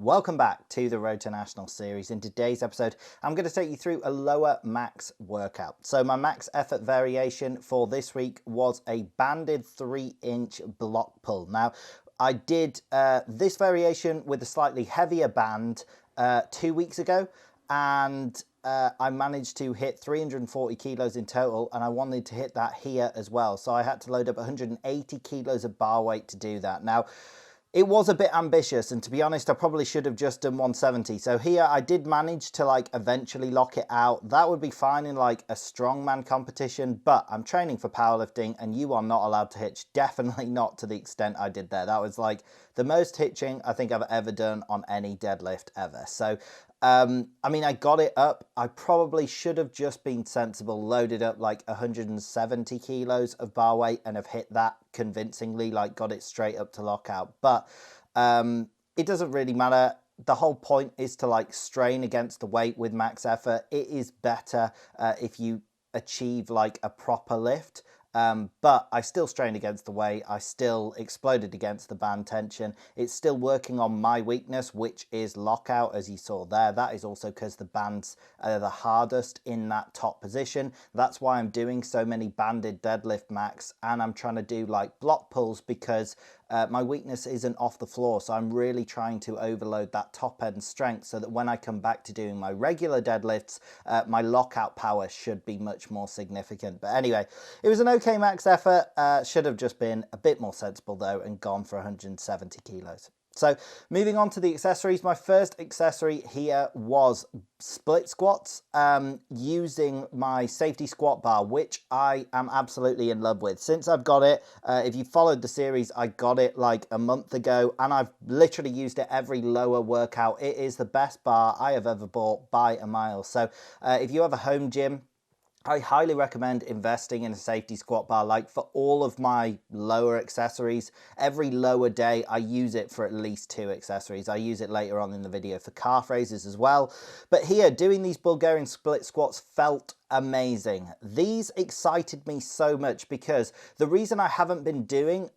Welcome back to the Road to National series. In today's episode, I'm going to take you through a lower max workout. So my max effort variation for this week was a banded 3-inch block pull. Now, I did this variation with a slightly heavier band 2 weeks ago, and I managed to hit 340 kilos in total, and I wanted to hit that here as well. So I had to load up 180 kilos of bar weight to do that. Now, it was a bit ambitious, and to be honest, I probably should have just done 170. So here I did manage to eventually lock it out. That would be fine in a strongman competition, but I'm training for powerlifting and you are not allowed to hitch. Definitely not to the extent I did there. That was the most hitching I think I've ever done on any deadlift ever. So I mean, I got it up. I probably should have just been sensible, loaded up 170 kilos of bar weight and have hit that convincingly, got it straight up to lockout. But it doesn't really matter. The whole point is to strain against the weight with max effort. It is better if you achieve a proper lift. But I still strained against the weight. I still exploded against the band tension. It's still working on my weakness, which is lockout, as you saw there. That is also because the bands are the hardest in that top position. That's why I'm doing so many banded deadlift max, and I'm trying to do block pulls because my weakness isn't off the floor. So I'm really trying to overload that top end strength so that when I come back to doing my regular deadlifts, my lockout power should be much more significant. But anyway, it was an okay max effort. Should have just been a bit more sensible though and gone for 170 kilos. So moving on to the accessories, my first accessory here was split squats using my safety squat bar, which I am absolutely in love with. Since I've got it, if you followed the series, I got it a month ago and I've literally used it every lower workout. It is the best bar I have ever bought by a mile. So if you have a home gym, I highly recommend investing in a safety squat bar. For all of my lower accessories, every lower day I use it for at least 2 accessories. I use it later on in the video for calf raises as well. But here, doing these Bulgarian split squats felt amazing. These excited me so much because the reason I haven't been doing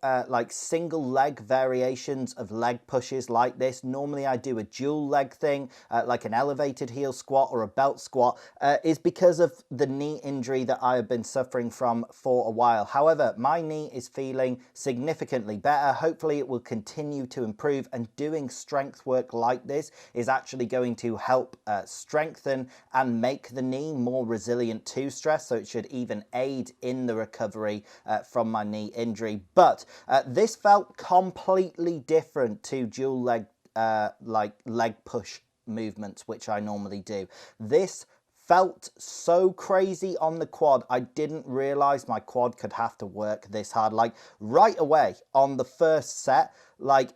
single leg variations of leg pushes like this, normally I do a dual leg thing, like an elevated heel squat or a belt squat, is because of the knee injury that I have been suffering from for a while. However, my knee is feeling significantly better. Hopefully it will continue to improve, and doing strength work like this is actually going to help strengthen and make the knee more resilient to stress, so it should even aid in the recovery from my knee injury. But this felt completely different to dual leg leg push movements, which I normally do. This felt so crazy on the quad. I didn't realize my quad could have to work this hard. Right away on the first set,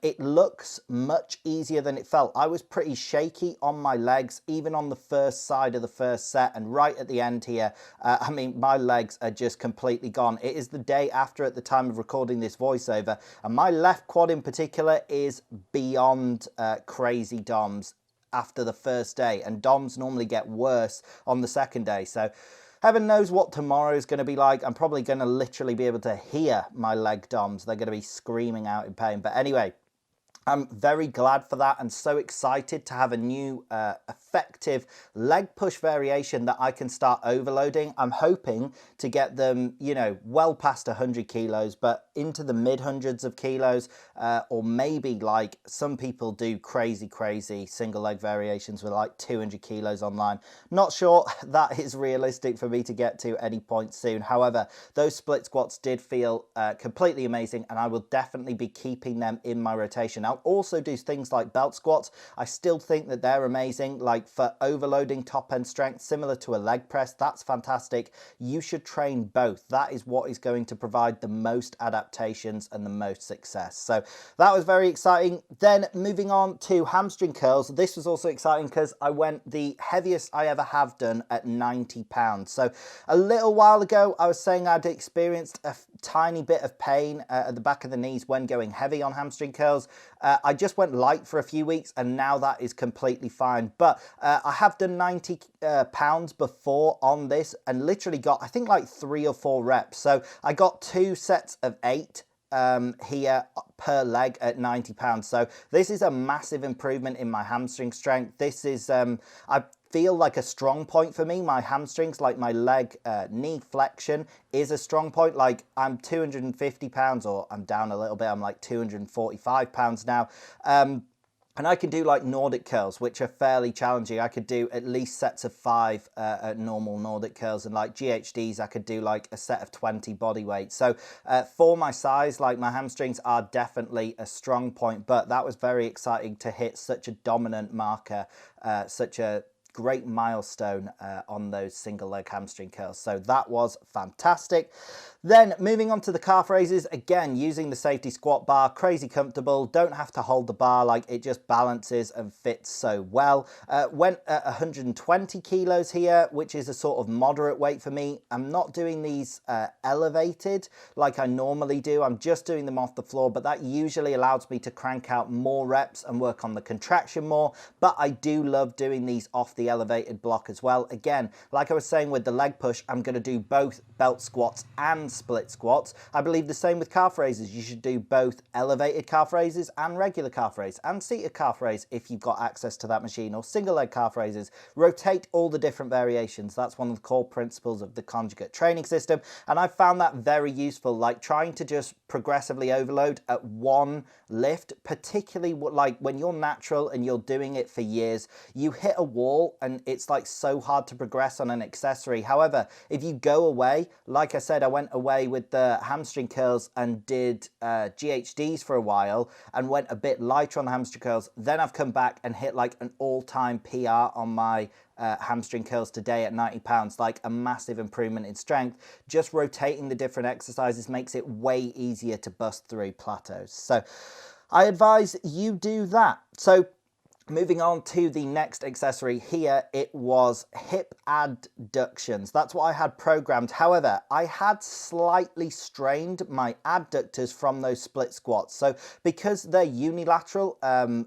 it looks much easier than it felt. I was pretty shaky on my legs, even on the first side of the first set, and right at the end here, I mean, my legs are just completely gone. It is the day after at the time of recording this voiceover, and my left quad in particular is beyond crazy DOMs after the first day, and DOMs normally get worse on the second day. So heaven knows what tomorrow is going to be like. I'm probably going to literally be able to hear my leg DOMs. They're going to be screaming out in pain. But anyway, I'm very glad for that and so excited to have a new effective leg push variation that I can start overloading. I'm hoping to get them, well past 100 kilos, but into the mid hundreds of kilos, or maybe some people do crazy single leg variations with 200 kilos online. Not sure that is realistic for me to get to any point soon. However, those split squats did feel completely amazing, and I will definitely be keeping them in my rotation. I'll also do things like belt squats. I still think that they're amazing, for overloading top end strength, similar to a leg press. That's fantastic. You should train both. That is what is going to provide the most adaptations and the most success. So that was very exciting. Then moving on to hamstring curls. This was also exciting because I went the heaviest I ever have done at 90 pounds. So a little while ago, I was saying I'd experienced a tiny bit of pain at the back of the knees when going heavy on hamstring curls. I just went light for a few weeks and now that is completely fine. But I have done 90 pounds before on this and literally got, I think 3 or 4 reps. So I got 2 sets of 8 here per leg at 90 pounds. So this is a massive improvement in my hamstring strength. This is, I feel like a strong point for me. My hamstrings, like my leg knee flexion, is a strong point. Like I'm 250 pounds, or I'm down a little bit, I'm like 245 pounds now. And I can do like Nordic curls, which are fairly challenging. I could do at least sets of 5 at normal Nordic curls, and like GHDs, I could do like a set of 20 body weight. So for my size, like my hamstrings are definitely a strong point, but that was very exciting to hit such a dominant marker, such a great milestone on those single leg hamstring curls. So that was fantastic. Then moving on to the calf raises, again, using the safety squat bar, crazy comfortable, don't have to hold the bar, like it just balances and fits so well. Went at 120 kilos here, which is a sort of moderate weight for me. I'm not doing these elevated like I normally do. I'm just doing them off the floor, but that usually allows me to crank out more reps and work on the contraction more. But I do love doing these off the elevated block as well. Again, like I was saying with the leg push, I'm going to do both belt squats and split squats. I believe the same with calf raises. You should do both elevated calf raises and regular calf raise and seated calf raise if you've got access to that machine, or single leg calf raises. Rotate all the different variations. That's one of the core principles of the conjugate training system, and I found that very useful. Like trying to just progressively overload at one lift, particularly like when you're natural and you're doing it for years, you hit a wall and it's like so hard to progress on an accessory. However, if you go away, like I said, I went away with the hamstring curls and did GHDs for a while and went a bit lighter on the hamstring curls. Then I've come back and hit like an all-time PR on my hamstring curls today at 90 pounds, like a massive improvement in strength. Just rotating the different exercises makes it way easier to bust through plateaus. So I advise you do that. So moving on to the next accessory here, it was hip adductions. That's what I had programmed. However, I had slightly strained my adductors from those split squats. So because they're unilateral,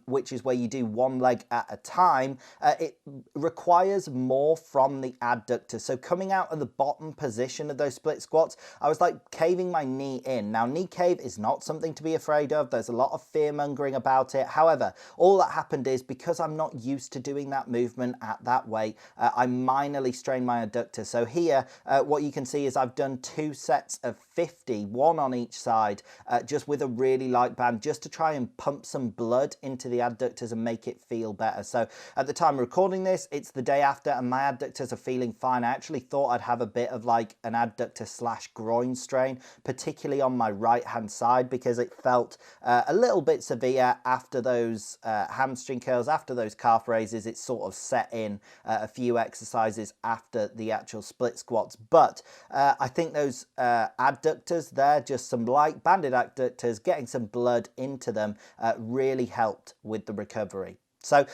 which is where you do one leg at a time, it requires more from the adductors. So coming out of the bottom position of those split squats, I was like caving my knee in. Now, knee cave is not something to be afraid of. There's a lot of fear mongering about it. However, all that happened is because I'm not used to doing that movement at that weight, I minorly strained my adductor. So here, what you can see is I've done 2 sets of 50, one on each side, just with a really light band, just to try and pump some blood into the adductors and make it feel better. So at the time of recording this, it's the day after and my adductors are feeling fine. I actually thought I'd have a bit of like an adductor / groin strain, particularly on my right hand side, because it felt a little bit severe after those hamstring curls, after those calf raises. It sort of set in a few exercises after the actual split squats. But I think those adductors there, just some light banded adductors, getting some blood into them really helped with the recovery. So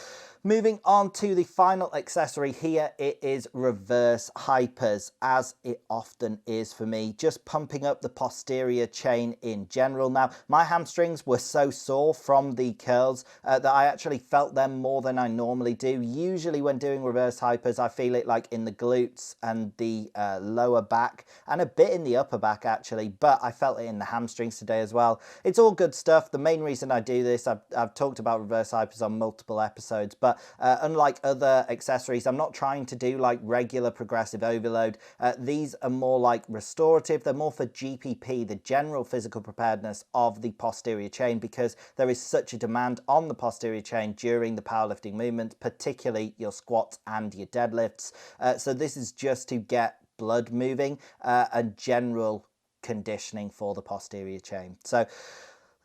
moving on to the final accessory here, it is reverse hypers, as it often is for me, just pumping up the posterior chain in general. Now, my hamstrings were so sore from the curls that I actually felt them more than I normally do. Usually when doing reverse hypers, I feel it like in the glutes and the lower back and a bit in the upper back actually, but I felt it in the hamstrings today as well. It's all good stuff. The main reason I do this, I've talked about reverse hypers on multiple episodes, but unlike other accessories, I'm not trying to do like regular progressive overload. These are more like restorative. They're more for GPP, the general physical preparedness of the posterior chain, because there is such a demand on the posterior chain during the powerlifting movement, particularly your squats and your deadlifts. So this is just to get blood moving and general conditioning for the posterior chain. So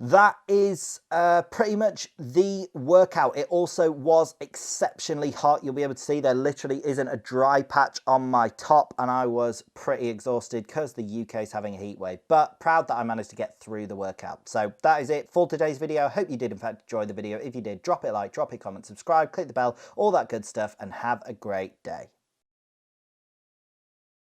that is pretty much the workout. It also was exceptionally hot. You'll be able to see there literally isn't a dry patch on my top, and I was pretty exhausted because the UK is having a heat wave, but proud that I managed to get through the workout. So that is it for today's video. I hope you did in fact enjoy the video. If you did, drop it a like, drop a comment, subscribe, click the bell, all that good stuff, and have a great day.